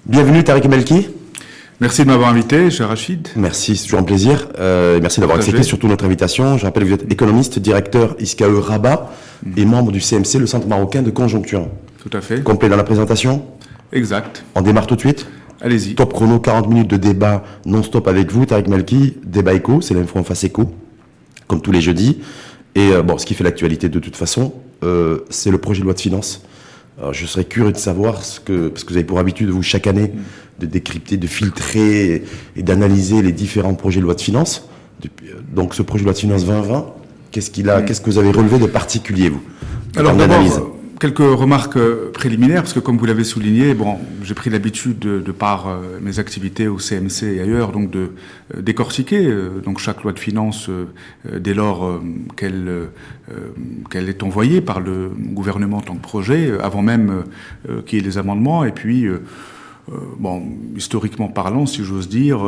Bienvenue Tariq Melki. Merci de m'avoir invité, cher Rachid. Merci, c'est toujours un plaisir. Merci d'avoir accepté surtout notre invitation. Je rappelle que vous êtes économiste, directeur ISCAE Rabat et membre du CMC, le Centre marocain de conjoncture. Tout à fait. Complet dans la présentation. Exact. On démarre tout de suite. Allez-y. Top chrono, 40 minutes de débat non-stop avec vous, Tariq Melki. Débat éco, c'est l'info en face éco, comme tous les jeudis. Et ce qui fait l'actualité de toute façon, c'est le projet de loi de finances. Alors, je serais curieux de savoir parce que vous avez pour habitude, vous, chaque année, de décrypter, de filtrer et d'analyser les différents projets de loi de finances. Donc, ce projet de loi de finances 2020, qu'est-ce que vous avez relevé de particulier, vous? Alors, d'abord, quelques remarques préliminaires, parce que comme vous l'avez souligné, j'ai pris l'habitude, de par mes activités au CMC et ailleurs, donc de décortiquer donc chaque loi de finances dès lors qu'elle est envoyée par le gouvernement en tant que projet, avant même qu'il y ait les amendements, et puis, historiquement parlant, si j'ose dire,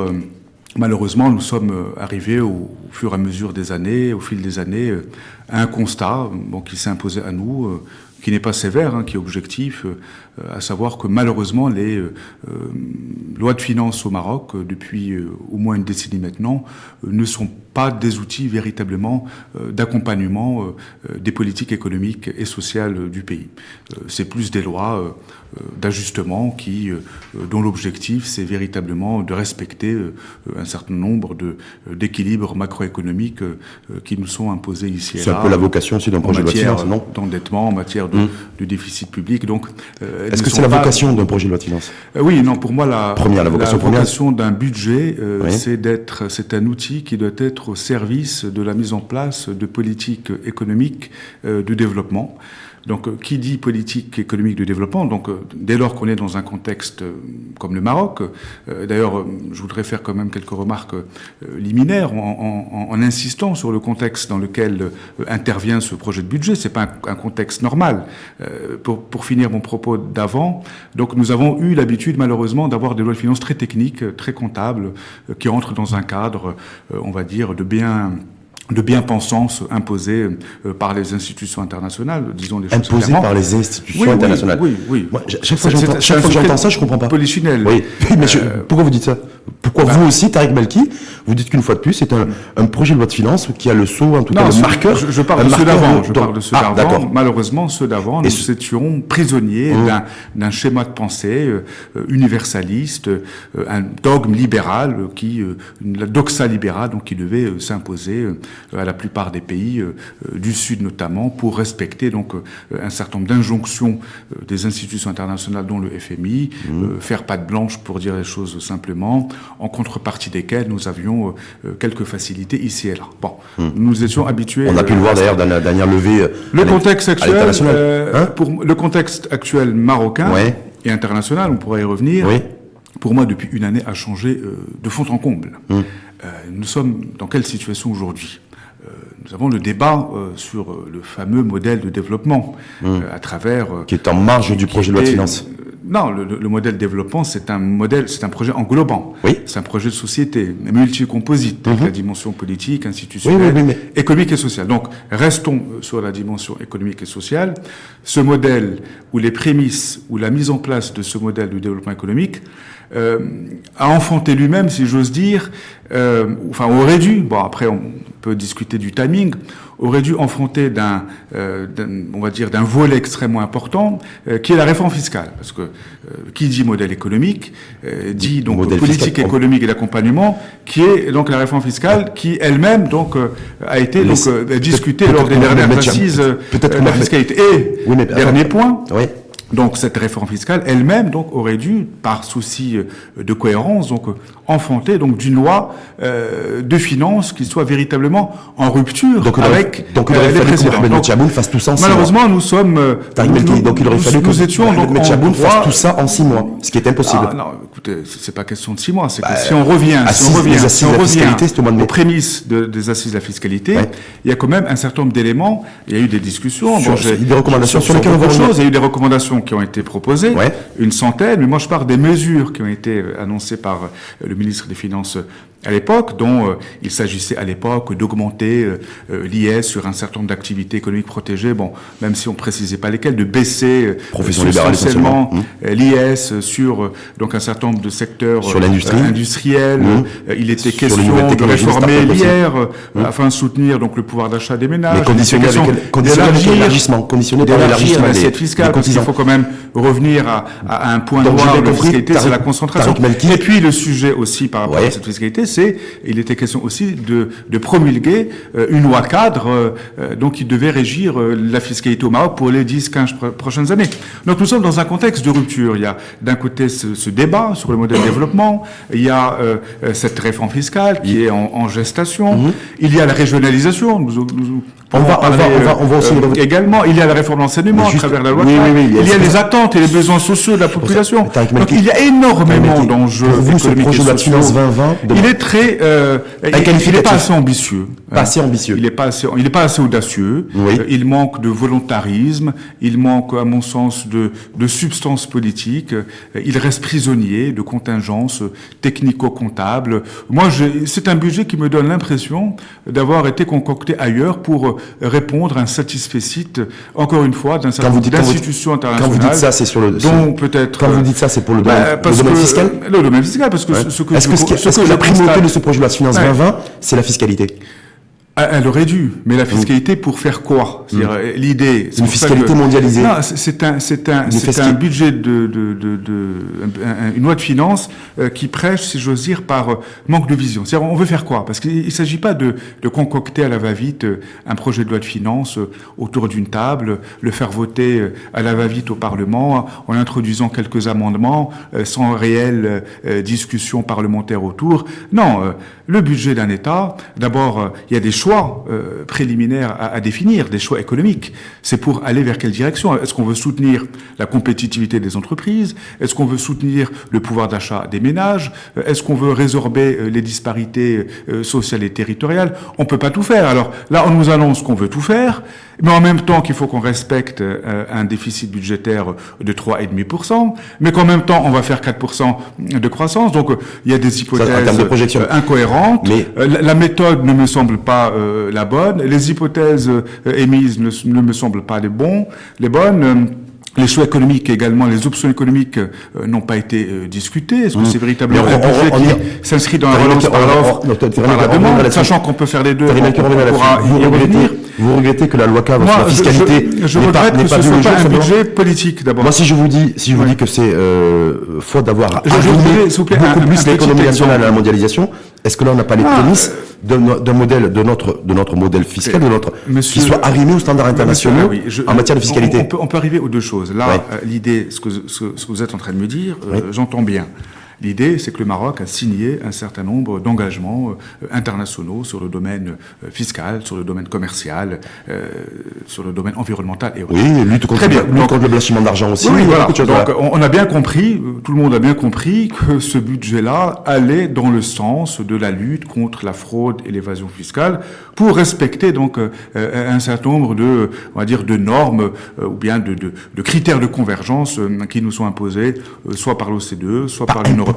malheureusement, nous sommes arrivés au fur et à mesure des années, au fil des années, à un constat qui s'est imposé à nous, qui n'est pas sévère, qui est objectif, à savoir que malheureusement les lois de finances au Maroc, depuis au moins une décennie maintenant, ne sont pas des outils véritablement d'accompagnement des politiques économiques et sociales du pays. C'est plus des lois d'ajustement dont l'objectif c'est véritablement de respecter un certain nombre d'équilibres macroéconomiques qui nous sont imposés ici et là. C'est un peu la vocation aussi d'un projet de loi de finances, non ? D'endettement, en matière de déficit public. Donc, est-ce que c'est la vocation d'un projet de loi de finances ? Oui, non, pour moi, la vocation d'un budget, oui. c'est un outil qui doit être au service de la mise en place de politiques économiques de développement. Donc, qui dit politique économique de développement, donc dès lors qu'on est dans un contexte comme le Maroc, d'ailleurs, je voudrais faire quand même quelques remarques liminaires en insistant sur le contexte dans lequel intervient ce projet de budget. C'est pas un contexte normal. Pour finir mon propos d'avant, donc nous avons eu l'habitude malheureusement d'avoir des lois de finances très techniques, très comptables, qui entrent dans un cadre, on va dire, de bien-pensance imposée par les institutions internationales, disons les choses clairement. Imposée par les institutions internationales. Oui. Moi, chaque fois que j'entends ça, je comprends pas. Polichinelle. Oui, mais pourquoi vous dites ça ? Pourquoi vous aussi, Tariq Melki, vous dites qu'une fois de plus, c'est un projet de loi de finances qui a le sceau, en tout cas le marqueur. Je parle de ceux d'avant. Je parle de ceux d'avant. D'accord. Malheureusement, ceux d'avant, nous étions prisonniers d'un schéma de pensée universaliste, un dogme libéral la doxa libérale, donc qui devait s'imposer à la plupart des pays du Sud notamment, pour respecter donc un certain nombre d'injonctions des institutions internationales, dont le FMI, faire patte blanche pour dire les choses simplement, en contrepartie desquelles nous avions quelques facilités ici et là. Nous étions habitués. On a pu le voir d'ailleurs dans la dernière levée. Le contexte actuel marocain et international, on pourrait y revenir. Oui. Pour moi, depuis une année, a changé de fond en comble. Nous sommes dans quelle situation aujourd'hui ? Nous avons le débat sur le fameux modèle de développement à travers... qui est en marge du projet de loi de finances. Non, le modèle de développement, c'est un projet englobant. Oui. C'est un projet de société, multicomposite, avec la dimension politique, institutionnelle, économique et sociale. Donc, restons sur la dimension économique et sociale. Ce modèle, ou les prémices, ou la mise en place de ce modèle de développement économique, a enfanté lui-même, si j'ose dire, aurait dû, après on peut discuter du timing, aurait dû enfanter d'un volet extrêmement important, qui est la réforme fiscale. Parce que qui dit modèle économique, dit donc politique économique et d'accompagnement, qui est donc la réforme fiscale, qui elle-même donc a été discutée lors des dernières assises de la fiscalité. Et dernier point. Oui. Donc cette réforme fiscale elle-même donc aurait dû, par souci de cohérence, donc enfanter donc d'une loi de finances qui soit véritablement en rupture avec les précédents. Donc Tchabboune fasse tout ça en 6 mois. Malheureusement, nous sommes donc il aurait fallu que Ahmed Tchabboune fasse tout ça en 6 mois, ce qui est impossible. Non, écoutez, c'est pas question de 6 mois, c'est que si on revient aux prémices des assises de la fiscalité, il y a quand même un certain nombre d'éléments. Il y a eu des discussions, des recommandations sur lesquelles on va revenir. Il y a eu des recommandations qui ont été proposées, une centaine, mais moi je parle des mesures qui ont été annoncées par le ministre des Finances à l'époque, dont il s'agissait à l'époque d'augmenter l'IS sur un certain nombre d'activités économiques protégées, bon, même si on précisait pas lesquelles, de baisser substantiellement l'IS sur donc un certain nombre de secteurs sur l'industrie industriels. Il était question de réformer l'IR afin de soutenir donc le pouvoir d'achat des ménages. Conditionné d'élargir l'assiette fiscale, parce qu'il faut quand même revenir à un point noir de la fiscalité, c'est la concentration. Et puis le sujet aussi par rapport à cette fiscalité, il était question aussi de promulguer une loi cadre donc qui devait régir la fiscalité au Maroc pour les 10-15 prochaines années. Donc nous sommes dans un contexte de rupture. Il y a d'un côté ce débat sur le modèle de développement, il y a cette réforme fiscale qui est en gestation, il y a la régionalisation, on va aussi également, il y a la réforme de l'enseignement à travers la loi cadre, il y a les attentes et les besoins sociaux de la population. Donc il y a énormément d'enjeux économiques et sociaux. Il est très, il n'est pas assez ambitieux. Pas assez ambitieux. Il n'est pas assez audacieux. Il manque de volontarisme. Il manque, à mon sens, de substance politique. Il reste prisonnier de contingences technico-comptables. Moi, c'est un budget qui me donne l'impression d'avoir été concocté ailleurs pour répondre à un satisfecit, encore une fois, d'un certain nombre d'institutions internationales. Quand vous dites ça, c'est sur le, quand vous dites ça, c'est pour le domaine fiscal? Le domaine fiscal, parce que est-ce que la primauté de ce projet de loi de finances 2020, c'est la fiscalité? Elle aurait dû, mais la fiscalité pour faire quoi? C'est-à-dire l'idée. Une fiscalité mondialisée. Non, c'est un budget une loi de finances qui prêche, si j'ose dire, par manque de vision. C'est-à-dire, on veut faire quoi? Parce qu'il ne s'agit pas de concocter à la va-vite un projet de loi de finances autour d'une table, le faire voter à la va-vite au Parlement en introduisant quelques amendements sans réelle discussion parlementaire autour. Non, le budget d'un État, d'abord, il y a des choix préliminaires à définir, des choix économiques. C'est pour aller vers quelle direction? Est-ce qu'on veut soutenir la compétitivité des entreprises? Est-ce qu'on veut soutenir le pouvoir d'achat des ménages? Est-ce qu'on veut résorber les disparités sociales et territoriales? On peut pas tout faire. Alors là, on nous annonce qu'on veut tout faire, mais en même temps qu'il faut qu'on respecte un déficit budgétaire de 3,5%, mais qu'en même temps, on va faire 4% de croissance. Donc, il y a des hypothèses incohérentes. Mais la méthode ne me semble pas la bonne. Les hypothèses émises ne me semblent pas les bonnes. Les choix économiques également, les options économiques n'ont pas été discutées. Est-ce que c'est véritablement un budget qui s'inscrit dans la relance par l'offre, par la demande, sachant qu'on peut faire les deux, on pourra y revenir. Vous regrettez que la loi cadre sur la fiscalité je regrette que ce ne soit pas un budget politique, d'abord. Moi, si je vous dis que c'est faute d'avoir arrivé beaucoup plus l'économie nationale à la mondialisation, est-ce que là, on n'a pas les prémices d'un modèle, de notre modèle fiscal, qui soit arrimé aux standards internationaux en matière de fiscalité? On peut arriver aux deux choses. Là, l'idée, ce que vous êtes en train de me dire, j'entends bien. L'idée, c'est que le Maroc a signé un certain nombre d'engagements internationaux sur le domaine fiscal, sur le domaine commercial, sur le domaine environnemental et autres. Oui, lutte contre le blanchiment d'argent aussi. Oui, voilà. Donc, on a bien compris, tout le monde a bien compris que ce budget-là allait dans le sens de la lutte contre la fraude et l'évasion fiscale pour respecter donc un certain nombre de, on va dire, de normes ou bien de critères de convergence qui nous sont imposés soit par l'OCDE, soit par l'Union européenne. Non,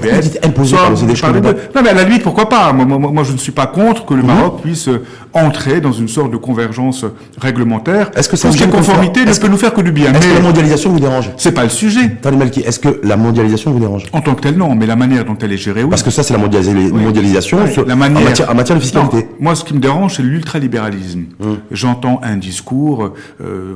mais à la limite, pourquoi pas? Moi, je ne suis pas contre que le Maroc puisse entrer dans une sorte de convergence réglementaire. Est-ce que ça tout ce qui est conformité ne peut nous faire que du bien. Est-ce que la mondialisation vous dérange? C'est pas le sujet. Tony Malki, est-ce que la mondialisation vous dérange? En tant que telle, non, mais la manière dont elle est gérée, oui. Parce que ça, c'est la mondialisation la manière... en matière de fiscalité. Non, moi, ce qui me dérange, c'est l'ultralibéralisme. J'entends un discours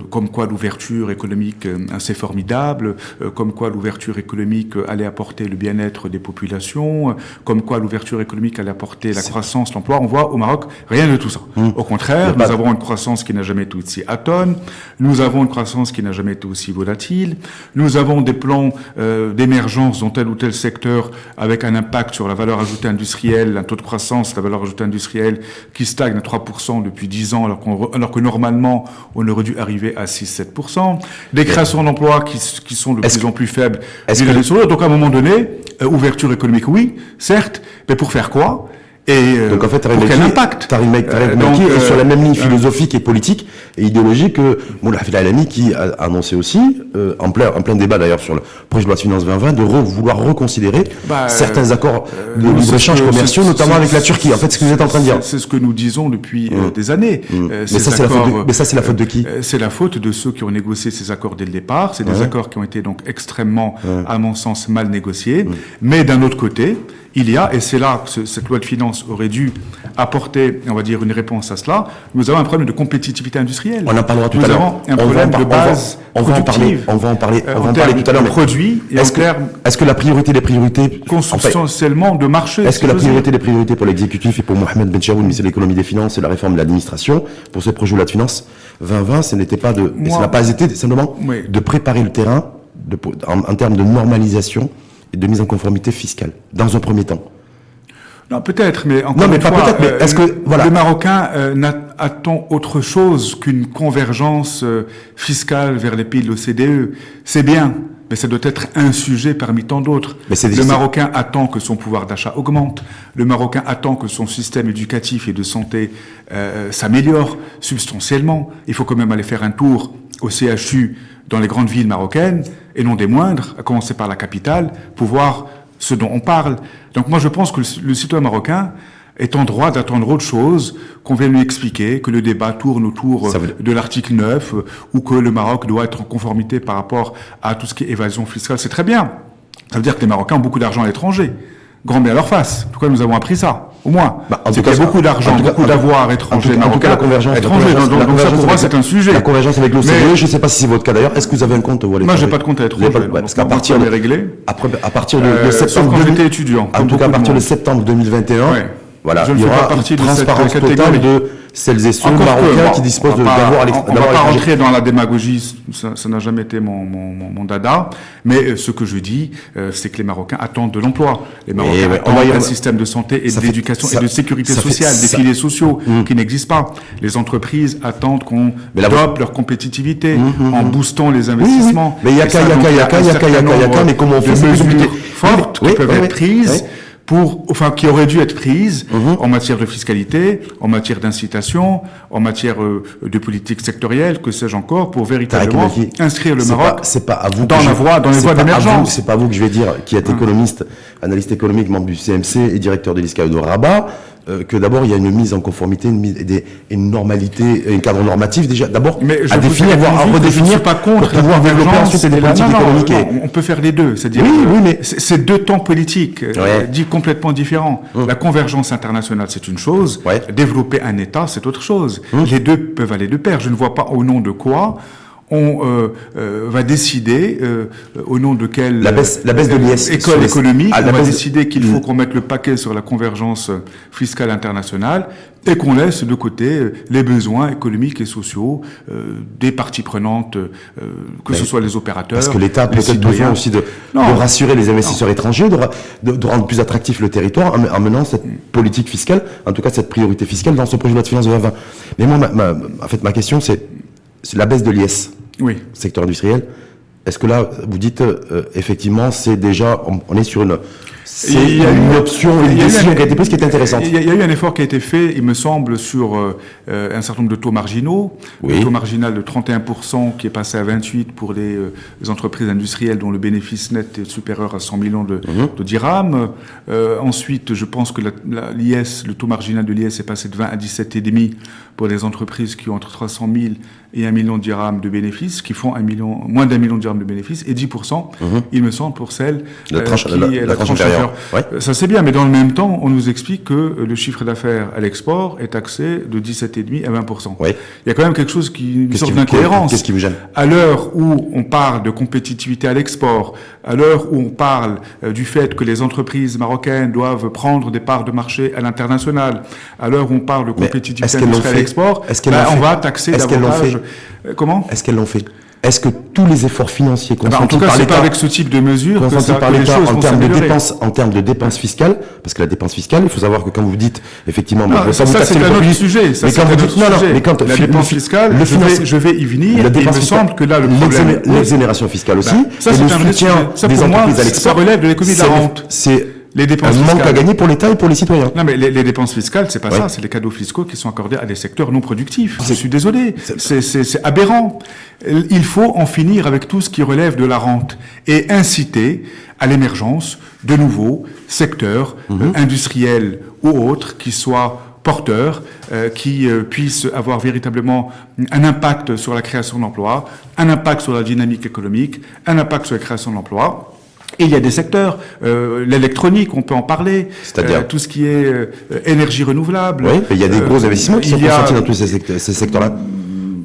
comme quoi l'ouverture économique, c'est formidable, comme quoi l'ouverture économique allait apporter le bien-être des populations, comme quoi l'ouverture économique allait apporter la croissance, l'emploi. On voit au Maroc rien de tout ça. Au contraire, nous avons une croissance qui n'a jamais été aussi atone, nous avons une croissance qui n'a jamais été aussi volatile, nous avons des plans d'émergence dans tel ou tel secteur avec un impact sur la valeur ajoutée industrielle, un taux de croissance de la valeur ajoutée industrielle qui stagne à 3% depuis 10 ans, alors que normalement on aurait dû arriver à 6-7%. Des créations d'emplois qui sont de plus en plus faibles. Donc à un moment donné, ouverture économique, oui, certes, mais pour faire quoi? Et donc en fait, quel impact Tariq Malki est sur la même ligne philosophique et politique et idéologique que Moula Hafid Alami, qui a annoncé aussi, en plein débat d'ailleurs sur le projet de loi de finances 2020, de vouloir reconsidérer certains accords de libre-échange commerciaux, notamment avec la Turquie. En fait, ce que vous êtes en train de dire. C'est ce que nous disons depuis des années. Mais ça, c'est la faute de qui? C'est la faute de ceux qui ont négocié ces accords dès le départ. C'est des accords qui ont été donc extrêmement, à mon sens, mal négociés. Mais d'un autre côté, il y a, et c'est là que cette loi de finances aurait dû apporter, on va dire, une réponse à cela, nous avons un problème de compétitivité industrielle. On en parlera tout à l'heure. Nous avons un problème de base productive. On va en parler tout à l'heure. Produits et est-ce que la priorité des priorités... Consubstantiellement de marché. Est-ce que la priorité des priorités pour l'exécutif et pour Mohamed Benchaoun, ministre de l'économie et des finances et la réforme de l'administration, pour ce projet de loi de finances 2020, ce n'était pas ça n'a pas été simplement de préparer le terrain en termes de normalisation et de mise en conformité fiscale, dans un premier temps? Non, peut-être, mais encore une fois, est-ce que, voilà. Le Marocain attend autre chose qu'une convergence fiscale vers les pays de l'OCDE. C'est bien, mais ça doit être un sujet parmi tant d'autres. Le Marocain attend que son pouvoir d'achat augmente. Le Marocain attend que son système éducatif et de santé s'améliore substantiellement. Il faut quand même aller faire un tour au CHU dans les grandes villes marocaines, et non des moindres, à commencer par la capitale, pour voir ce dont on parle. Donc moi je pense que le citoyen marocain est en droit d'attendre autre chose, qu'on vienne lui expliquer, que le débat tourne autour de l'article 9, ou que le Maroc doit être en conformité par rapport à tout ce qui est évasion fiscale. C'est très bien. Ça veut dire que les Marocains ont beaucoup d'argent à l'étranger. Grand bien à leur face. En tout cas, nous avons appris ça. Au moins. Il y a beaucoup d'argent, beaucoup d'avoirs étrangers marocains. En tout cas, la convergence. Donc ça, pour moi, c'est un sujet. La convergence avec l'OCDE, je ne sais pas si c'est votre cas d'ailleurs. Est-ce que vous avez un compte à l'étranger? Moi, j'ai pas de compte à l'étranger. Parce qu'à partir de septembre, quand j'étais étudiant. En tout cas, à partir de septembre 2021, voilà, il y aura une transparence totale de celles et ceux marocains qui disposent d'avoir à l'étranger. On ne va pas rentrer dans la démagogie, ça n'a jamais été mon dada, mais ce que je dis, c'est que les Marocains attendent de l'emploi. Les Marocains attendent un système de santé et d'éducation et de sécurité sociale, des filets sociaux qui n'existent pas. Les entreprises attendent qu'on développe leur compétitivité en boostant les investissements. Mais il y a mais comment on fait des mesures fortes qui peuvent être prises qui auraient dû être prises en matière de fiscalité, en matière d'incitation, en matière de politique sectorielle, que sais-je encore, pour véritablement inscrire le Maroc dans les voies d'émergence. C'est pas vous que je vais dire, qui êtes économiste, analyste économique, membre du CMC et directeur de l'ISCAE de Rabat, que d'abord il y a une mise en conformité, une normalité, un cadre normatif déjà d'abord à définir, voire à redéfinir, pas contre pour pouvoir développer ensuite des politiques économiques. On peut faire les deux, c'est-à-dire mais c'est deux temps politiques dits complètement différents. La convergence internationale, c'est une chose, développer un État, c'est autre chose. Les deux peuvent aller de pair. Je ne vois pas au nom de quoi on va décider au nom de quelle la baisse de l'IS école économique, on va décider qu'il faut qu'on mette le paquet sur la convergence fiscale internationale et qu'on laisse de côté les besoins économiques et sociaux des parties prenantes, que ce soit les opérateurs. Parce que l'État a peut-être besoin aussi de rassurer les investisseurs étrangers, de rendre plus attractif le territoire en menant cette politique fiscale, en tout cas cette priorité fiscale dans ce projet de loi de finances 2020. Mais moi, ma question, c'est la baisse de l'IS, secteur industriel. Est-ce que là, vous dites, effectivement, c'est déjà, on est sur une option, une décision qui a été prise qui est intéressante. Il y a eu un effort qui a été fait, il me semble, sur un certain nombre de taux marginaux. Le taux marginal de 31% qui est passé à 28% pour les entreprises industrielles dont le bénéfice net est supérieur à 100 millions de dirhams. Ensuite, je pense que le taux marginal de l'IS est passé de 20 à 17,5% pour les entreprises qui ont entre 300 000 et 1 million de dirhams de bénéfices, qui font moins d'1 million de dirhams de bénéfices, et 10%, il me semble, pour celle qui est la tranche inférieure. Ça c'est bien, mais dans le même temps, on nous explique que le chiffre d'affaires à l'export est taxé de 17,5% à 20%. Il y a quand même quelque chose qui sort d'incohérence. Qu'est-ce qui vous gêne? À l'heure où on parle de compétitivité à l'export, à l'heure où on parle du fait que les entreprises marocaines doivent prendre des parts de marché à l'international, à l'heure où on parle de compétitivité industrielle à l'export, on va taxer davantage. Comment? Est-ce qu'elles l'ont fait? Est-ce que tous les efforts financiers consentis par l'État, avec ce type de mesures, en termes de dépenses fiscales, parce que la dépense fiscale, il faut savoir que quand vous dites effectivement, ça c'est un autre sujet. La dépense fiscale, je vais y venir. Il me semble que là le problème, l'exonération fiscale aussi, ça c'est un vrai sujet. Ça pour moi, ça relève de l'économie de la rente. les dépenses un fiscales. manque à gagner pour l'État et pour les citoyens. Non, mais les dépenses fiscales, c'est pas ça, c'est les cadeaux fiscaux qui sont accordés à des secteurs non productifs. Je suis désolé, c'est aberrant. Il faut en finir avec tout ce qui relève de la rente et inciter à l'émergence de nouveaux secteurs industriels ou autres qui soient porteurs, qui puissent avoir véritablement un impact sur la création d'emplois, un impact sur la dynamique économique, un impact sur la création d'emplois. Et il y a des secteurs, l'électronique, on peut en parler, c'est-à-dire tout ce qui est énergie renouvelable. Oui, il y a des gros investissements qui sont consentis dans tous ces secteurs-là.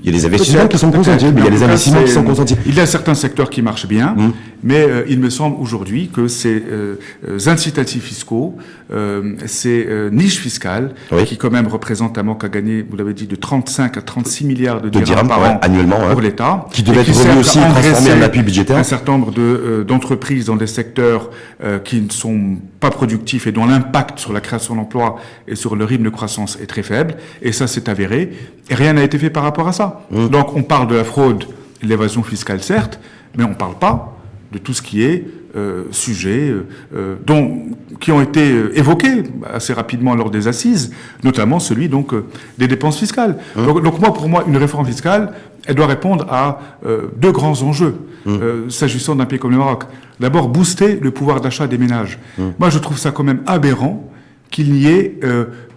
Il y a des investissements qui sont consentis, mais il y a des investissements qui sont consentis. Il y a certains secteurs qui marchent bien, mais il me semble aujourd'hui que ces incitatifs fiscaux, ces niches fiscales, qui quand même représentent un manque à gagner, vous l'avez dit, de 35 à 36 milliards de dirhams par an annuellement, pour l'État, qui devaient être revus aussi transformés en appui budgétaire. Un certain nombre d'entreprises dans des secteurs qui ne sont pas productifs et dont l'impact sur la création d'emplois et sur le rythme de croissance est très faible, et ça c'est avéré, et rien n'a été fait par rapport à ça. Donc on parle de la fraude, l'évasion fiscale certes, mais on ne parle pas de tout ce qui est sujets qui ont été évoqués assez rapidement lors des assises, notamment celui donc des dépenses fiscales. Donc pour moi, une réforme fiscale, elle doit répondre à deux grands enjeux s'agissant d'un pays comme le Maroc. D'abord, booster le pouvoir d'achat des ménages. Moi, je trouve ça quand même aberrant qu'il n'y ait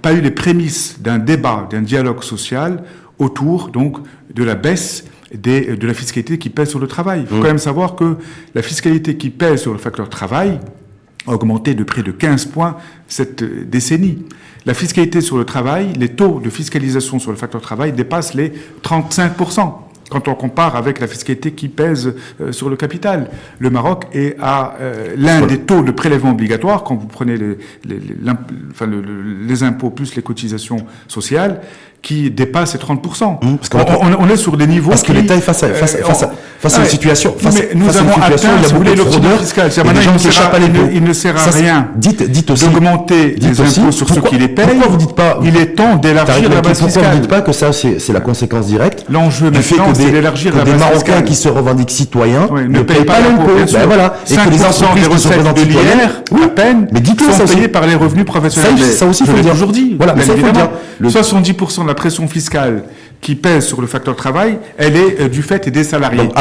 pas eu les prémices d'un débat, d'un dialogue social autour donc de la baisse de la fiscalité qui pèse sur le travail. Il faut quand même savoir que la fiscalité qui pèse sur le facteur travail a augmenté de près de 15 points cette décennie. La fiscalité sur le travail, les taux de fiscalisation sur le facteur travail dépassent les 35%. Quand on compare avec la fiscalité qui pèse sur le capital. Le Maroc est à l'un des taux de prélèvement obligatoire, quand vous prenez les impôts plus les cotisations sociales, qui dépasse les 30%. On est sur des niveaux... Parce que l'État est face à une situation... Nous avons atteint, si vous voulez, l'optimal fiscal. Il ne sert à rien d'augmenter les impôts sur ceux qui les payent. Pourquoi vous dites pas... Il est temps d'élargir la base fiscale. Pourquoi vous ne dites pas que ça, c'est la conséquence directe L'enjeu maintenant, c'est d'élargir la base fiscale. Des Marocains qui se revendiquent citoyens ne payent pas l'impôt, bien sûr. Et que les entreprises qui se représentent citoyennes, à peine, sont payées par les revenus professionnels. Ça aussi, il faut le dire. Aujourd'hui, 70% de la pression fiscale qui pèse sur le facteur travail, elle est du fait des salariés. Donc,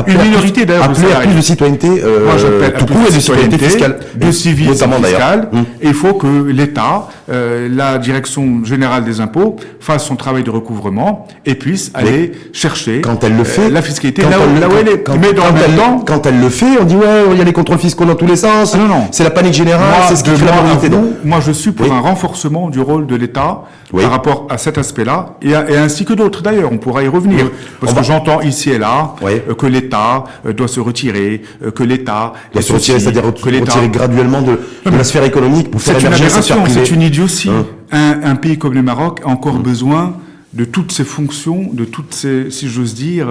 une minorité d'ailleurs de salariés. Plus de citoyenneté, moi j'appelle tout court, et de citoyenneté fiscale, de civisme fiscal. Et il faut que l'État, la direction générale des impôts, fasse son travail de recouvrement et puisse aller chercher quand elle le fait, la fiscalité là où elle est. Mais dans le même temps, quand elle le fait, on dit il y a les contrôles fiscaux dans tous les sens. Non. C'est la panique générale, c'est ce qui fait la mobilité. Moi je suis pour un renforcement du rôle de l'État par rapport à cet aspect-là et ainsi que d'autres d'ailleurs, on pourra y revenir. Parce que j'entends ici et là que l'État doit se retirer, que l'État doit se retirer, c'est-à-dire retirer graduellement de la sphère économique pour faire émerger le secteur privé. C'est une idiotie. Un pays comme le Maroc a encore besoin de toutes ces fonctions, de toutes ces, si j'ose dire,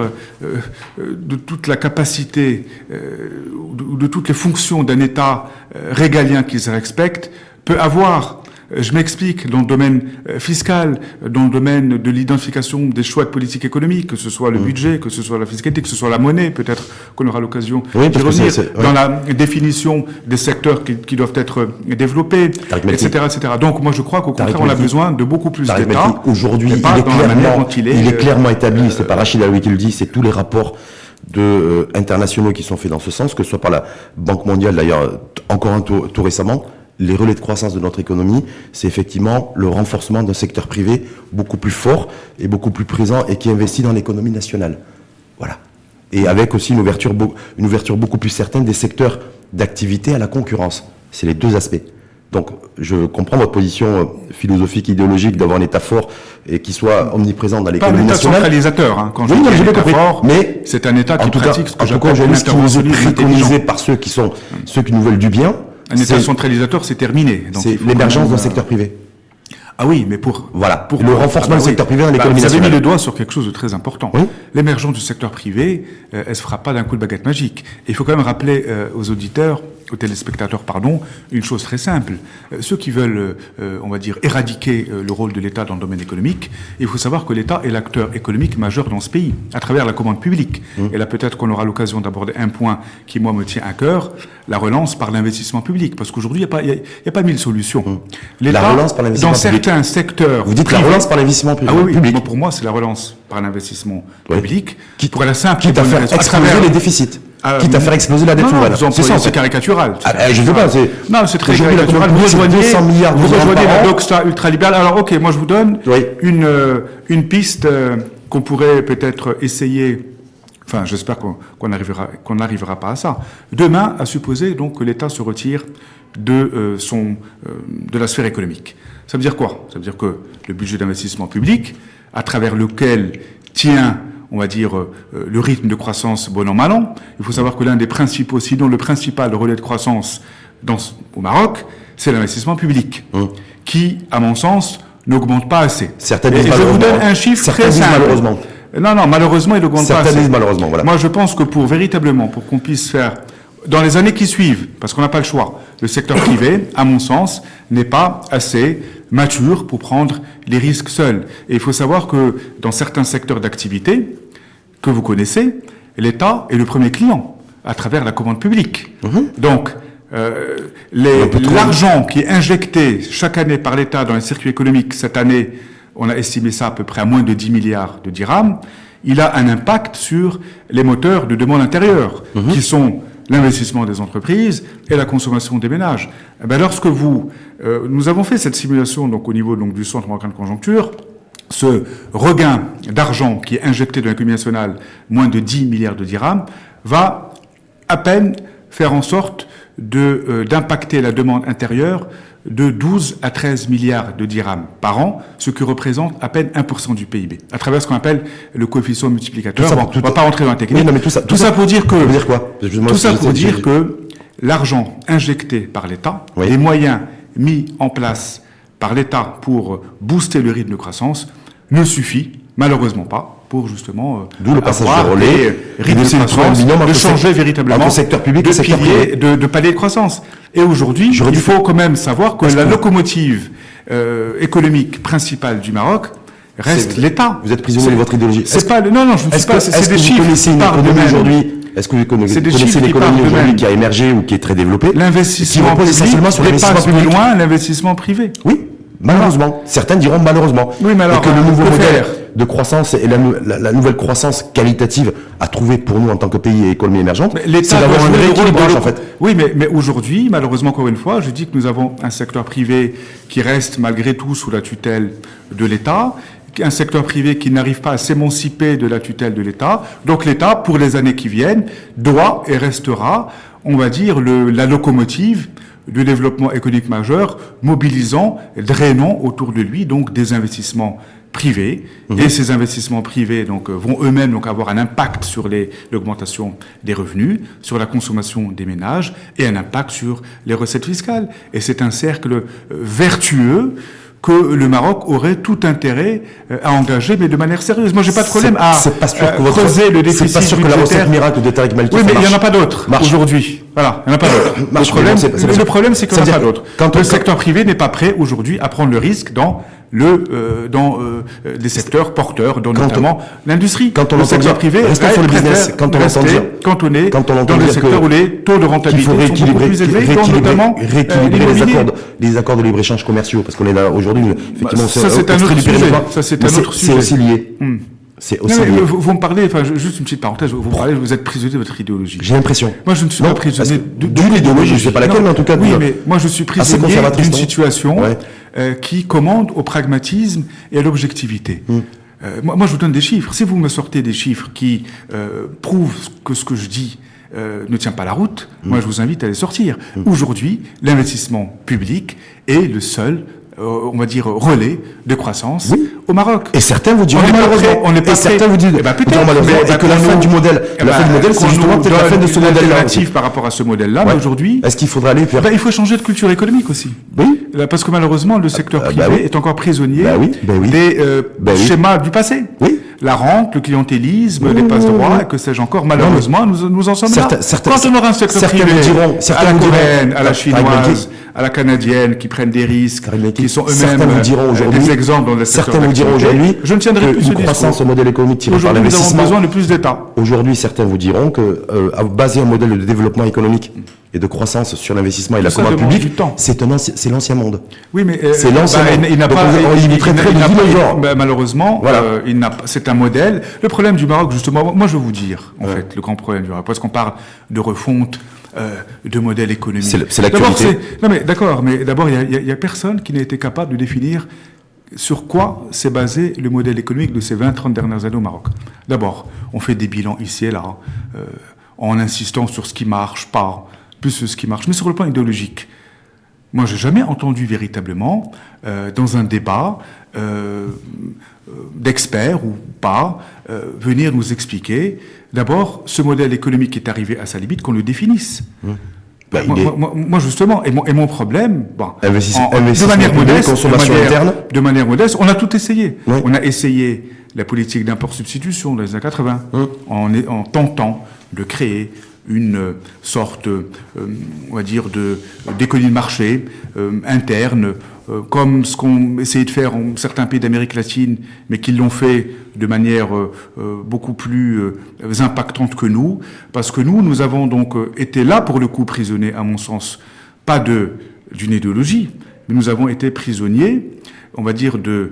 de toute la capacité, de toutes les fonctions d'un État régalien qui se respecte, peut avoir. Je m'explique, dans le domaine fiscal, dans le domaine de l'identification des choix de politique économique, que ce soit le budget, que ce soit la fiscalité, que ce soit la monnaie, peut-être qu'on aura l'occasion d'y revenir, dans la définition des secteurs qui doivent être développés, etc., etc. Donc moi je crois qu'au contraire on a besoin de beaucoup plus d'État. Aujourd'hui, il est clairement établi, c'est pas Rachid Alaoui qui le dit, c'est tous les rapports internationaux qui sont faits dans ce sens, que ce soit par la Banque mondiale d'ailleurs, encore tout récemment. Les relais de croissance de notre économie, c'est effectivement le renforcement d'un secteur privé beaucoup plus fort et beaucoup plus présent et qui investit dans l'économie nationale. Voilà. Et avec aussi une ouverture beaucoup plus certaine des secteurs d'activité à la concurrence. C'est les deux aspects. Donc, je comprends votre position philosophique, idéologique d'avoir un État fort et qui soit omniprésent dans l'économie nationale. Pas un État centralisateur, quand je dis un État fort, mais c'est un État qui pratique ce que j'appelle l'interventionnisme préconisé par ceux qui nous veulent du bien. Un État centralisateur, c'est terminé. C'est l'émergence d'un secteur privé. Ah oui, mais pour le renforcement du secteur privé dans l'économie nationale. Vous avez mis le doigt sur quelque chose de très important. Oui. L'émergence du secteur privé, elle se fera pas d'un coup de baguette magique. Et il faut quand même rappeler aux auditeurs aux téléspectateurs, une chose très simple. Ceux qui veulent, on va dire, éradiquer le rôle de l'État dans le domaine économique, il faut savoir que l'État est l'acteur économique majeur dans ce pays, à travers la commande publique. Et là, peut-être qu'on aura l'occasion d'aborder un point qui, moi, me tient à cœur, la relance par l'investissement public. Parce qu'aujourd'hui, il n'y a pas mille solutions. La relance par l'investissement public. Dans certains secteurs... Vous dites la relance par l'investissement public. Ah oui, oui. Pour moi, c'est la relance par l'investissement public. Pour la simple... Quitte à faire exploser les déficits. Quitte à faire exploser la dette souveraine. C'est caricatural. Je ne veux pas. Non, c'est très caricatural. Vous rejoignez la doxa ultralibérale. Alors, ok, moi je vous donne une piste qu'on pourrait peut-être essayer. Enfin, j'espère qu'on n'arrivera pas à ça. Demain, à supposer donc que l'État se retire de la sphère économique. Ça veut dire quoi? Ça veut dire que le budget d'investissement public, à travers lequel tient, on va dire, le rythme de croissance bon an, mal an. Il faut savoir que l'un des principaux, sinon le principal relais de croissance au Maroc, c'est l'investissement public, qui, à mon sens, n'augmente pas assez. Certains disent malheureusement. Je vous donne un chiffre très simple. Malheureusement. Non, malheureusement, il n'augmente pas assez. Certains disent malheureusement, voilà. Moi, je pense que pour qu'on puisse faire, dans les années qui suivent, parce qu'on n'a pas le choix, le secteur privé, à mon sens, n'est pas assez mature pour prendre les risques seul. Et il faut savoir que dans certains secteurs d'activité que vous connaissez, l'État est le premier client à travers la commande publique. Donc, l'argent qui est injecté chaque année par l'État dans les circuits économiques, cette année, on a estimé ça à peu près à moins de 10 milliards de dirhams, il a un impact sur les moteurs de demande intérieure, qui sont l'investissement des entreprises et la consommation des ménages. Eh bien, lorsque nous avons fait cette simulation donc au niveau donc du Centre marocain de conjoncture, ce regain d'argent qui est injecté dans l'économie nationale, moins de 10 milliards de dirhams, va à peine faire en sorte d'impacter la demande intérieure de 12 à 13 milliards de dirhams par an, ce qui représente à peine 1% du PIB, à travers ce qu'on appelle le coefficient multiplicateur. On ne va pas rentrer dans la technique. Oui, non, mais tout ça pour dire que... Ça veut dire quoi? Tout ça pour dire que l'argent injecté par l'État, les moyens mis en place par l'État pour booster le rythme de croissance, ne suffit malheureusement pas pour justement d'où le passage de relais, de changer véritablement le secteur public et le secteur privé, de palier de croissance. Et aujourd'hui, il faut quand même savoir que la locomotive économique principale du Maroc reste l'État. Vous êtes prisonnier de votre idéologie. C'est pas non, je ne suis pas. C'est des chiffres qui parlent d'aujourd'hui. Est-ce que vous connaissez l'économie aujourd'hui qui a émergé ou qui est très développée? L'investissement public dépasse plus loin l'investissement privé. Oui. Malheureusement. Certains diront malheureusement. Oui, mais alors, que le nouveau modèle de croissance et la nouvelle croissance qualitative à trouver pour nous en tant que pays et économie émergente, c'est d'avoir un rééquilibrage en fait. Oui, mais aujourd'hui, malheureusement, encore une fois, je dis que nous avons un secteur privé qui reste malgré tout sous la tutelle de l'État, un secteur privé qui n'arrive pas à s'émanciper de la tutelle de l'État. Donc l'État, pour les années qui viennent, doit et restera, on va dire, la locomotive du développement économique majeur, mobilisant, drainant autour de lui donc des investissements privés. Et ces investissements privés donc vont eux-mêmes donc avoir un impact sur l'augmentation des revenus, sur la consommation des ménages et un impact sur les recettes fiscales. Et c'est un cercle vertueux que le Maroc aurait tout intérêt à engager, mais de manière sérieuse. Moi, j'ai pas de problème à creuser le déficit budgétaire. C'est pas sûr que la recette miracle de Tariq Malki. Oui, mais il n'y en a pas d'autres aujourd'hui. Voilà, il n'y en a pas d'autres. Le problème, c'est qu'il n'y en a pas d'autres. Le secteur privé n'est pas prêt aujourd'hui à prendre le risque dans des secteurs porteurs, dont notamment l'industrie. Le secteur privé reste sur le business. Cantonné dans des secteurs où les taux de rentabilité sont beaucoup plus élevés, notamment les accords de libre-échange commerciaux, parce qu'on est là aujourd'hui, effectivement, ça c'est un autre sujet. Ça c'est un autre sujet. C'est aussi lié. C'est aussi lié. Vous me parlez, enfin, juste une petite parenthèse, vous êtes prisonnier de votre idéologie. J'ai l'impression. Moi, je ne suis pas prisonnier d'une idéologie, je ne sais pas laquelle, mais en tout cas. Oui, mais moi, je suis prisonnier d'une situation qui commande au pragmatisme et à l'objectivité. Moi, je vous donne des chiffres. Si vous me sortez des chiffres qui prouvent que ce que je dis ne tient pas la route, moi, je vous invite à les sortir. Aujourd'hui, l'investissement public est le seul on va dire, relais de croissance au Maroc. Et certains vous diront malheureusement. Et certains vous disent malheureusement. Et que la fin du modèle, c'est justement peut-être la fin de ce modèle-là. Par rapport à ce modèle-là, mais aujourd'hui. Est-ce qu'il faudra aller vers. Il faut changer de culture économique aussi. Oui. Parce que malheureusement, le secteur privé est encore prisonnier des schémas du passé. Oui. La rente, le clientélisme, les passe-droits, et que sais-je encore. Malheureusement, nous en sommes là. Quand on aura un secteur privé, à la coréenne, à la chinoise, à la canadienne, qui prennent des risques, qui sont eux-mêmes des exemples dans le secteur certains vous diront aujourd'hui je ne tiendrai plus ce discours. Croissance au modèle économique tiré par l'investissement. Nous avons besoin de plus d'État. Aujourd'hui, certains vous diront que baser un modèle de développement économique et de croissance sur l'investissement et la commande publique, c'est l'ancien monde. Oui, mais c'est l'ancien monde. Il n'a pas. Malheureusement, voilà. C'est un modèle. Le problème du Maroc, justement, moi je veux vous dire, en fait, le grand problème du Maroc, parce qu'on parle de refonte. De modèle économique. C'est l'actualité. D'abord, mais d'abord, il y a personne qui n'a été capable de définir sur quoi s'est basé le modèle économique de ces 20-30 dernières années au Maroc. D'abord, on fait des bilans ici et là, en insistant sur ce qui marche pas, plus sur ce qui marche, mais sur le plan idéologique. Moi, j'ai jamais entendu véritablement, dans un débat d'experts ou pas, venir nous expliquer, d'abord, ce modèle économique qui est arrivé à sa limite, qu'on le définisse. Moi, justement, et mon problème, de manière modeste, on a tout essayé. Oui. On a essayé la politique d'import-substitution dans les années 80, en tentant de créer une sorte, on va dire, d'économie de marché interne, comme ce qu'ont essayé de faire certains pays d'Amérique latine, mais qui l'ont fait de manière beaucoup plus impactante que nous, parce que nous avons donc été là, pour le coup, prisonniers, à mon sens, pas d'une idéologie, mais nous avons été prisonniers, on va dire, d'une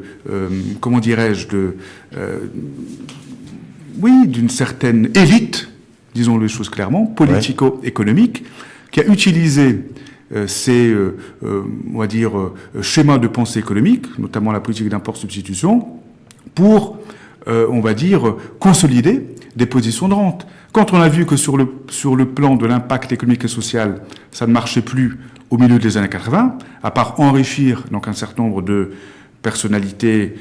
certaine élite, disons les choses clairement, politico-économique, qui a utilisé ces, on va dire, schémas de pensée économique, notamment la politique d'import-substitution, pour, on va dire, consolider des positions de rente. Quand on a vu que sur le plan de l'impact économique et social, ça ne marchait plus au milieu des années 80, à part enrichir donc un certain nombre de personnalités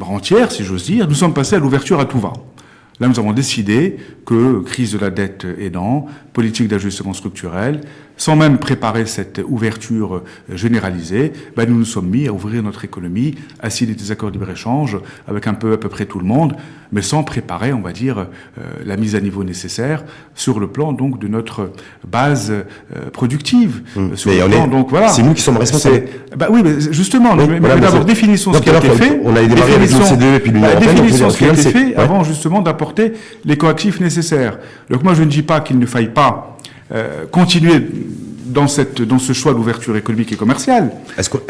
rentières, si j'ose dire, nous sommes passés à l'ouverture à tout va. Là, nous avons décidé que, crise de la dette aidant, politique d'ajustement structurel, sans même préparer cette ouverture généralisée, nous nous sommes mis à ouvrir notre économie, à signer des accords de libre-échange avec à peu près tout le monde, mais sans préparer, on va dire, la mise à niveau nécessaire sur le plan donc de notre base productive. C'est nous qui sommes responsables. Oui, mais justement, mais d'abord définissons ce qui a été fait. On a démarré avec l'OCDE et puis l'Union européenne. Définissons ce qui a été fait avant justement d'apporter les correctifs nécessaires. Donc moi, je ne dis pas qu'il ne faille pas continuer dans ce choix d'ouverture économique et commerciale.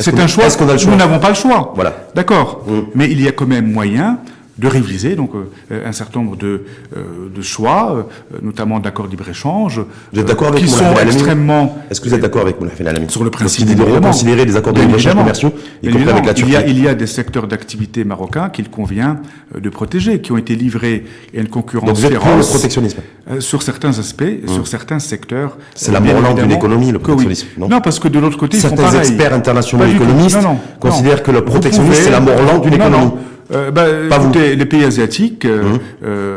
C'est un choix. Nous n'avons pas le choix. Voilà. D'accord. Mais il y a quand même moyen de réviser donc un certain nombre de choix, notamment d'accords de libre-échange, qui sont extrêmement. Est-ce que vous êtes d'accord avec Moulay Al-Amine sur le principe de reconsidérer les accords de libre-échange commerciaux, y compris avec la Turquie? Il y a des secteurs d'activité marocains qu'il convient de protéger, qui ont été livrés à une concurrence féroce. Donc vous êtes pour le protectionnisme sur certains aspects, sur certains secteurs. C'est la mort lente d'une économie, le protectionnisme. Non, parce que de l'autre côté, certains experts internationaux économistes considèrent que le protectionnisme, c'est la mort lente d'une économie. Écoutez, les pays asiatiques,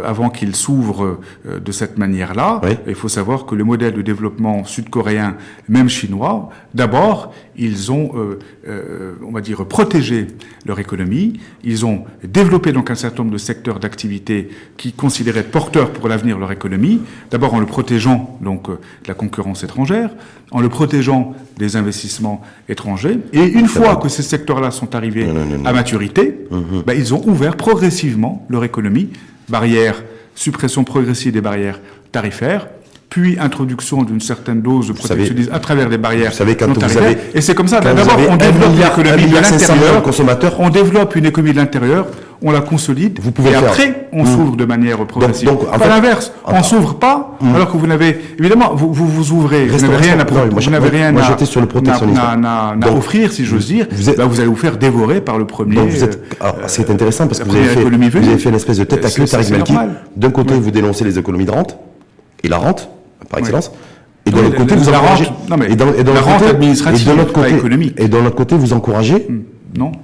avant qu'ils s'ouvrent de cette manière-là, il faut savoir que le modèle de développement sud-coréen, même chinois, d'abord, ils ont, on va dire, protégé leur économie. Ils ont développé donc un certain nombre de secteurs d'activité qui considéraient porteurs pour l'avenir de leur économie. D'abord en le protégeant donc de la concurrence étrangère, en le protégeant des investissements étrangers. Et une fois que ces secteurs-là sont arrivés à maturité, ils ont ouvert progressivement leur économie. Suppression progressive des barrières tarifaires, puis introduction d'une certaine dose de protectionnisme à travers des barrières non tarifaires. Et c'est comme ça. D'abord, on développe l'économie de l'intérieur. On développe une économie de l'intérieur, on la consolide, et après, on s'ouvre de manière progressive. Pas l'inverse. On s'ouvre pas, alors que vous n'avez, évidemment, vous ouvrez, vous n'avez rien à offrir, si j'ose dire. Vous allez vous faire dévorer par le premier. C'est intéressant parce que vous avez fait une espèce de tête à queue, Tariq Malki. D'un côté, vous dénoncez les économies de rente, et la rente, par excellence. Et de l'autre côté, vous encouragez. La rente administrative, pas économique. Et de l'autre côté, vous encouragez,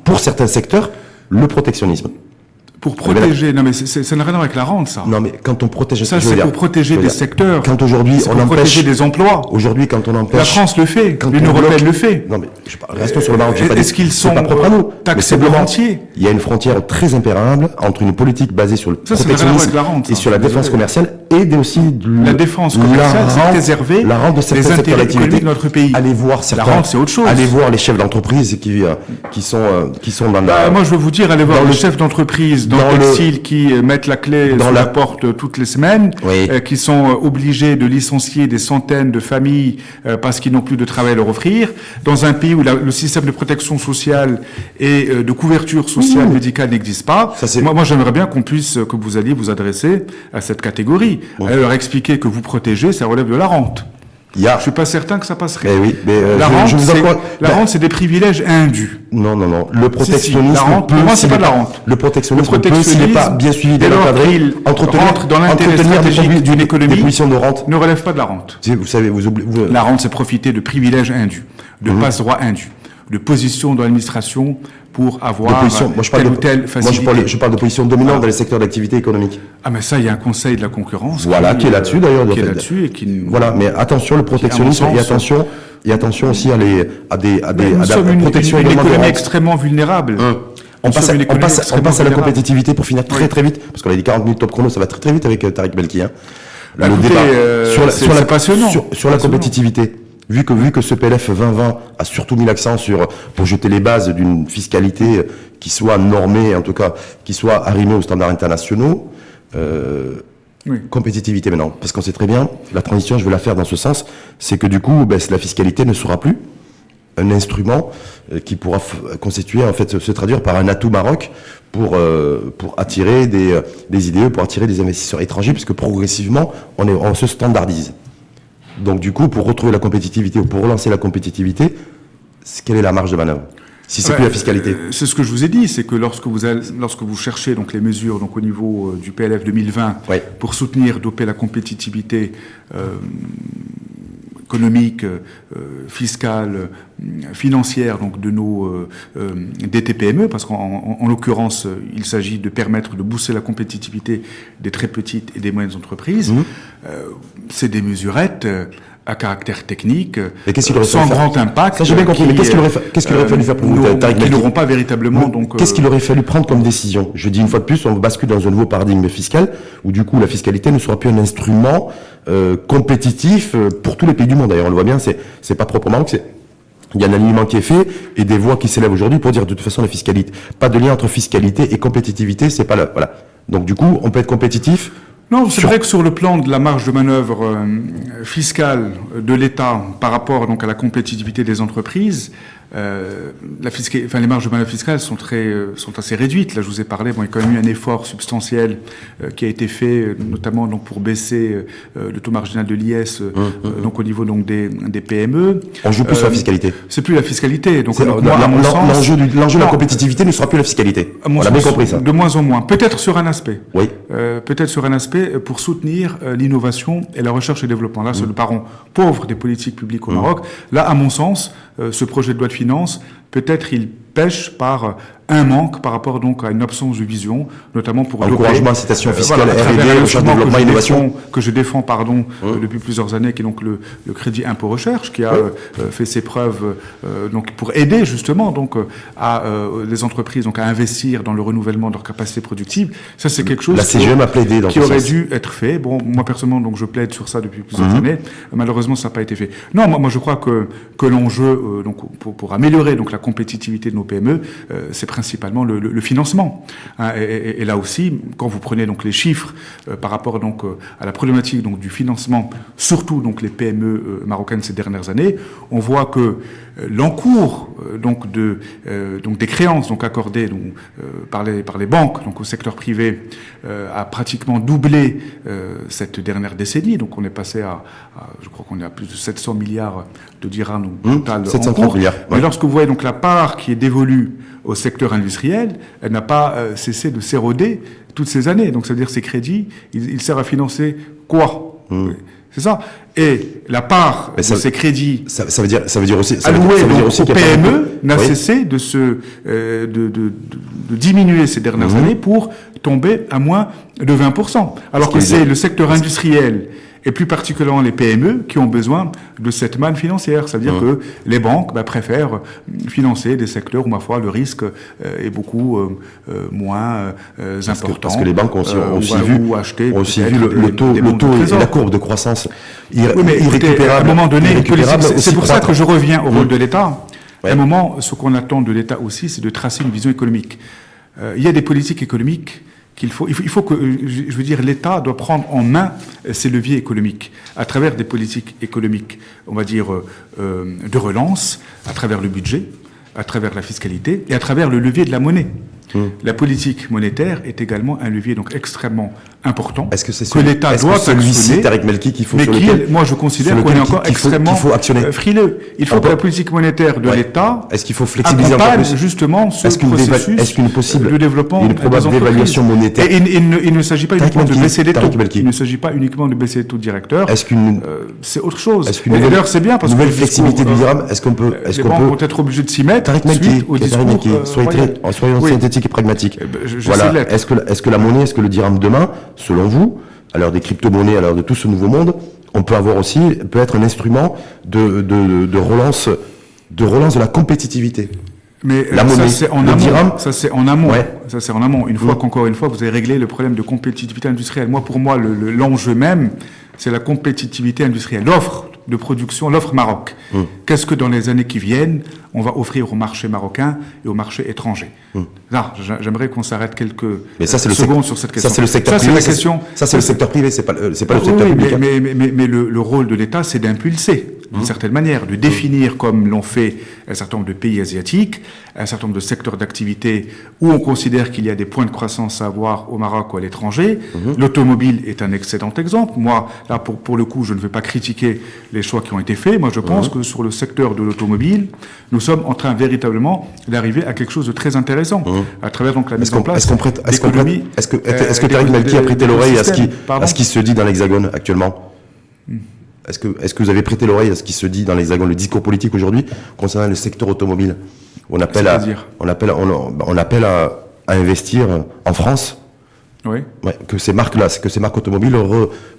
pour certains secteurs, le protectionnisme. Pour protéger, non mais ça n'a rien à voir avec la rente, ça. Non mais quand on protège, ça c'est pour protéger des secteurs. Quand aujourd'hui on empêche protéger des emplois. Aujourd'hui, quand on empêche, la France le fait, l'Union européenne le fait. Non mais restons sur le Maroc. Est-ce qu'ils sont taxés de rentiers? Il y a une frontière très impérable entre une politique basée sur le protectionnisme et sur la défense commerciale et aussi la défense commerciale, c'est préserver la rente de certains secteurs d'activité de notre pays. Allez voir certains. La rente, c'est autre chose. Allez voir les chefs d'entreprise qui sont dans la. Moi, je veux vous dire, allez voir les chefs d'entreprise dans le textile qui mettent la clé sous la porte toutes les semaines, qui sont obligés de licencier des centaines de familles parce qu'ils n'ont plus de travail à leur offrir, dans un pays où le système de protection sociale et de couverture sociale médicale n'existe pas. Moi, j'aimerais bien que vous alliez vous adresser à cette catégorie, leur expliquer que vous protégez, ça relève de la rente. Je suis pas certain que ça passerait. La rente, c'est des privilèges indus. Non. Le protectionnisme. La rente, pour moi, c'est pas de la rente. Le protectionnisme, s'il n'est pas bien suivi, bien encadré, rentre dans l'intérêt stratégique d'une économie, de rente, ne relève pas de la rente. Vous savez, la rente, c'est profiter de privilèges indus, de passe-droits indus, de positions dans l'administration pour avoir telle ou telle facilité. Moi, je parle de position dominante dans les secteurs d'activité économique. Ah, mais ça, il y a un conseil de la concurrence. Voilà, qui est là-dessus, d'ailleurs. Qui est là-dessus et qui... Voilà, mais attention, le protectionnisme, et attention aussi à la protection une économie extrêmement vulnérable. On passe à la compétitivité pour finir très vite, parce qu'on a dit 40 minutes top chrono, ça va très vite avec Tariq Belki. Le débat c'est passionnant. Sur la compétitivité. Vu que ce PLF 2020 a surtout mis l'accent pour jeter les bases d'une fiscalité qui soit normée, en tout cas, qui soit arrimée aux standards internationaux, compétitivité maintenant. Parce qu'on sait très bien, la transition, je veux la faire dans ce sens, c'est que du coup, la fiscalité ne sera plus un instrument qui pourra constituer, en fait, se traduire par un atout Maroc pour attirer des IDE, pour attirer des investisseurs étrangers, puisque progressivement, on se standardise. Donc du coup, pour retrouver la compétitivité ou pour relancer la compétitivité, quelle est la marge de manœuvre? Si c'est plus la fiscalité. C'est ce que je vous ai dit, c'est que lorsque vous cherchez donc les mesures donc au niveau du PLF 2020 pour soutenir, doper la compétitivité économique, fiscale, financière donc de nos des TPME, parce qu'en l'occurrence il s'agit de permettre de booster la compétitivité des très petites et des moyennes entreprises. C'est des mesurettes à caractère technique, sans grand impact. Ça, j'ai bien compris, mais qu'est-ce qu'il aurait fallu faire pour vous, Tariq Belki ? Qui n'auront pas véritablement donc... Qu'est-ce qu'il aurait fallu prendre comme décision ? Je dis une fois de plus, on bascule dans un nouveau paradigme fiscal, où du coup la fiscalité ne sera plus un instrument compétitif pour tous les pays du monde. D'ailleurs, on le voit bien, c'est pas proprement que il y a un alignement qui est fait et des voix qui s'élèvent aujourd'hui pour dire de toute façon la fiscalité. Pas de lien entre fiscalité et compétitivité, c'est pas là. Voilà. Donc du coup, on peut être compétitif. Non, c'est vrai que sur le plan de la marge de manœuvre fiscale de l'État par rapport donc à la compétitivité des entreprises, les marges de manœuvre fiscales sont assez réduites. Là, je vous ai parlé, il y a quand même eu un effort substantiel qui a été fait, notamment donc pour baisser le taux marginal de l'IS, donc au niveau donc des PME. On joue plus sur la fiscalité. C'est plus la fiscalité. Donc l'enjeu de la compétitivité ne sera plus la fiscalité. On a bien compris ça. De moins en moins. Peut-être sur un aspect. Oui. Peut-être sur un aspect pour soutenir l'innovation et la recherche et développement. Là, c'est le parent pauvre des politiques publiques au Maroc. Là, à mon sens, ce projet de loi de finances, peut-être il pêche par un manque par rapport donc à une absence de vision, notamment pour encouragement, incitation fiscale, R&D, recherche, développement, innovation que je défends depuis plusieurs années, qui est donc le crédit impôt recherche, qui a fait ses preuves donc pour aider justement donc à les entreprises donc à investir dans le renouvellement de leur capacité productive. Ça c'est quelque chose la CGM a plaidé dans qui aurait dû être fait. Bon, moi personnellement donc je plaide sur ça depuis plusieurs années. Malheureusement ça n'a pas été fait. Non, moi je crois que l'enjeu donc pour améliorer donc la compétitivité de nos PME, c'est principalement le financement. Et là aussi, quand vous prenez donc les chiffres par rapport donc à la problématique donc du financement, surtout donc les PME marocaines ces dernières années, on voit que l'encours donc des créances donc accordées donc, par les banques donc au secteur privé a pratiquement doublé cette dernière décennie. Donc on est passé à je crois qu'on est à plus de 700 milliards de dirhams total 730 milliards. Mais lorsque vous voyez donc la part qui est dévolue au secteur industriel, elle n'a pas cessé de s'éroder toutes ces années. Donc ça veut dire ces crédits, ils servent à financer quoi C'est ça. Et la part de ces crédits ça veut dire aussi alloués aux PME n'a cessé de diminuer ces dernières années pour tomber à moins de 20%. Alors que c'est le secteur industriel et plus particulièrement les PME qui ont besoin de cette manne financière. Ça veut dire que les banques préfèrent financer des secteurs où, ma foi, le risque est beaucoup moins important. Parce que les banques ont aussi vu le taux et la courbe de croissance irrécupérable. À un moment donné, c'est pour ça que je reviens au rôle de l'État. À un moment, ce qu'on attend de l'État aussi, c'est de tracer une vision économique. Il y a des politiques économiques il faut que, je veux dire, l'État doit prendre en main ses leviers économiques à travers des politiques économiques, on va dire, de relance, à travers le budget, à travers la fiscalité et à travers le levier de la monnaie. La politique monétaire est également un levier donc extrêmement important. Est-ce que c'est l'État doit celui-ci, Tariq Melki, qu'il faut mais moi je considère qu'on est encore extrêmement frileux. Il faut que la politique monétaire de l'État accompagne justement ce processus de développement. Une probable dévaluation monétaire. Et il ne s'agit pas uniquement de baisser les taux. Il ne s'agit pas uniquement de baisser les taux directeurs. C'est autre chose. Et d'ailleurs c'est bien parce que nouvelle flexibilité du dirham. Est-ce qu'on peut les banques vont être obligées de s'y mettre suite au discours. Soyons synthétiques et pragmatiques. Voilà. Est-ce que la monnaie, est-ce que le dirham demain, selon vous, à l'heure des crypto-monnaies, à l'heure de tout ce nouveau monde, peut être un instrument de relance de la compétitivité? Mais la monnaie, ça c'est en amont. Ça c'est en amont. Ça c'est en amont. Encore une fois, vous avez réglé le problème de compétitivité industrielle. Pour moi, l'enjeu même, c'est la compétitivité industrielle. L'offre de production, l'offre Maroc. Qu'est-ce que dans les années qui viennent, on va offrir au marché marocain et au marché étranger? Là, j'aimerais qu'on s'arrête quelques secondes sur cette question. Ça, c'est le secteur privé. C'est le secteur privé, c'est pas le secteur public. Mais le rôle de l'État, c'est d'impulser, d'une certaine manière, de définir, comme l'ont fait un certain nombre de pays asiatiques, un certain nombre de secteurs d'activité où on considère qu'il y a des points de croissance à avoir au Maroc ou à l'étranger. L'automobile est un excellent exemple. Moi, là, pour le coup, je ne veux pas critiquer les choix qui ont été faits. Moi, je pense que sur le secteur de l'automobile, nous sommes en train véritablement d'arriver à quelque chose de très intéressant à travers donc la mise en place d'économies. Est-ce que Tariq Melki a prêté l'oreille à ce qui se dit dans l'Hexagone actuellement? Est-ce que vous avez prêté l'oreille à ce qui se dit dans l'Hexagone, le discours politique aujourd'hui concernant le secteur automobile? On appelle à investir en France. Oui. Que ces marques automobiles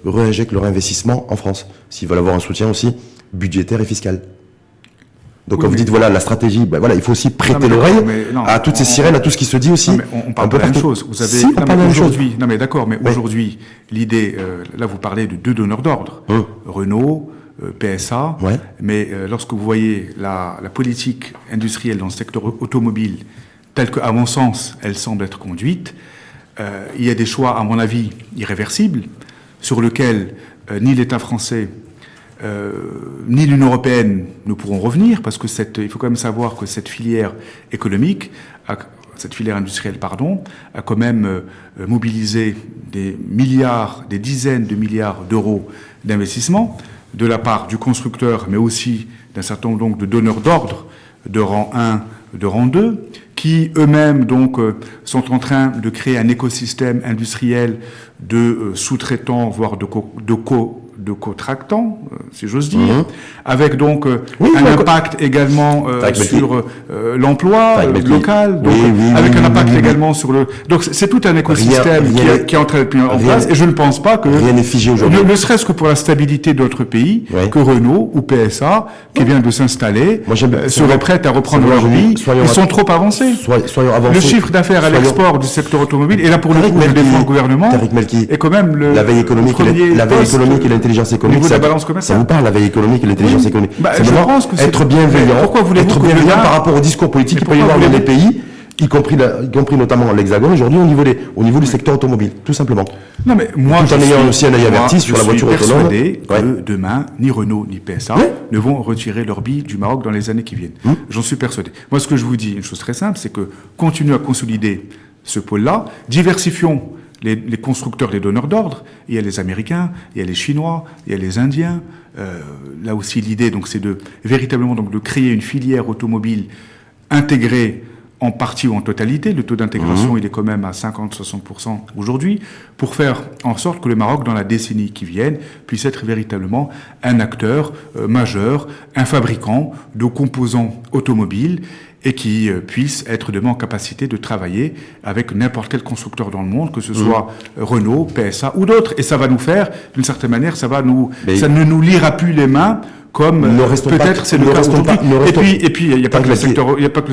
réinjectent leur investissement en France, s'ils veulent avoir un soutien aussi budgétaire et fiscal. Donc, quand vous dites, la stratégie, il faut aussi prêter l'oreille à toutes ces sirènes, à tout ce qui se dit aussi. On parle pas de la même chose. Vous avez, aujourd'hui, aujourd'hui, l'idée, là, vous parlez de deux donneurs d'ordre. Renault, PSA. Mais lorsque vous voyez la politique industrielle dans le secteur automobile, telle qu'à mon sens, elle semble être conduite, il y a des choix, à mon avis, irréversibles, sur lesquels ni l'État français ni l'Union européenne ne pourront revenir, parce que il faut quand même savoir que cette filière industrielle, a quand même mobilisé des dizaines de milliards d'euros d'investissement de la part du constructeur, mais aussi d'un certain nombre donc de donneurs d'ordre de rang 1, de rang 2, qui eux-mêmes donc sont en train de créer un écosystème industriel de sous-traitants, voire de co-tractants, si j'ose dire, avec donc un impact également sur l'emploi local, donc avec un impact également sur le... Donc c'est tout un écosystème qui est en train d'être mis en place, et je ne pense pas que... Rien n'est figé aujourd'hui. Ne serait-ce que pour la stabilité d'autres pays, que Renault ou PSA, qui vient de s'installer, seraient prêts à reprendre leur vie. Ils sont trop avancés. Le chiffre d'affaires à l'export du secteur automobile, et là pour le coup, je défends le gouvernement, et quand même la veille économique et l'intelligence économique, ça vous parle, la veille économique et l'intelligence économique? Je pense que être bienveillant, par rapport au discours politique qu'il peut y avoir dans les pays, y compris notamment l'Hexagone aujourd'hui au niveau du secteur automobile, tout simplement. Non, mais moi, tout en ayant aussi un œil averti sur la voiture autonome. Je suis persuadé que demain, ni Renault ni PSA ne vont retirer leur bille du Maroc dans les années qui viennent. J'en suis persuadé. Moi, ce que je vous dis, une chose très simple, c'est que continuons à consolider ce pôle-là, diversifions les constructeurs, les donneurs d'ordre. Il y a les Américains, il y a les Chinois, il y a les Indiens. Là aussi, l'idée, donc, c'est véritablement de créer une filière automobile intégrée en partie ou en totalité, le taux d'intégration il est quand même à 50-60% aujourd'hui, pour faire en sorte que le Maroc, dans la décennie qui vient, puisse être véritablement un acteur majeur, un fabricant de composants automobiles, et qui puisse être demain en capacité de travailler avec n'importe quel constructeur dans le monde, que ce soit Renault, PSA ou d'autres. Et ça va nous faire, d'une certaine manière, ça ne nous liera plus les mains comme peut-être c'est le cas aujourd'hui. Et puis il n'y a pas que le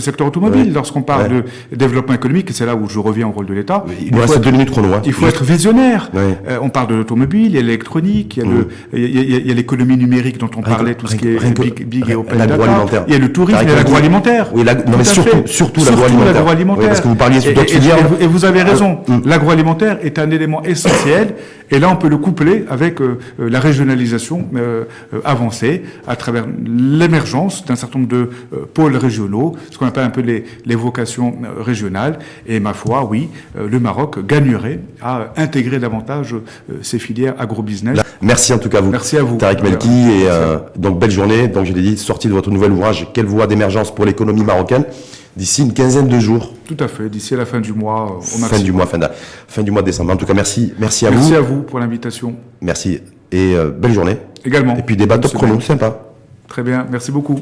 secteur automobile. Lorsqu'on parle de développement économique, et c'est là où je reviens au rôle de l'État. Il nous reste 2 minutes chrono. Il faut être visionnaire. On parle de l'automobile, il y a l'électronique, il y a l'économie numérique dont on parlait, tout ce qui est big et open data. Il y a le tourisme, il y a l'agroalimentaire. Oui, mais surtout l'agroalimentaire. Parce que vous parliez sur d'autres filières. Et vous avez raison. L'agroalimentaire est un élément essentiel. Et là, on peut le coupler avec la régionalisation avancée, à travers l'émergence d'un certain nombre de pôles régionaux, ce qu'on appelle un peu les vocations régionales. Et ma foi, oui, le Maroc gagnerait à intégrer davantage ces filières agro-business. Merci en tout cas à vous. Merci à vous. Tariq Melki, et donc belle journée. Donc je l'ai dit, sortie de votre nouvel ouvrage, Quelle voie d'émergence pour l'économie marocaine, d'ici une quinzaine de jours. Tout à fait, d'ici à la fin du mois au maximum. Fin du mois de décembre. En tout cas, merci à vous. Merci à vous pour l'invitation. Merci et belle journée. Également. Et puis débat top chrono, sympa. Très bien, merci beaucoup.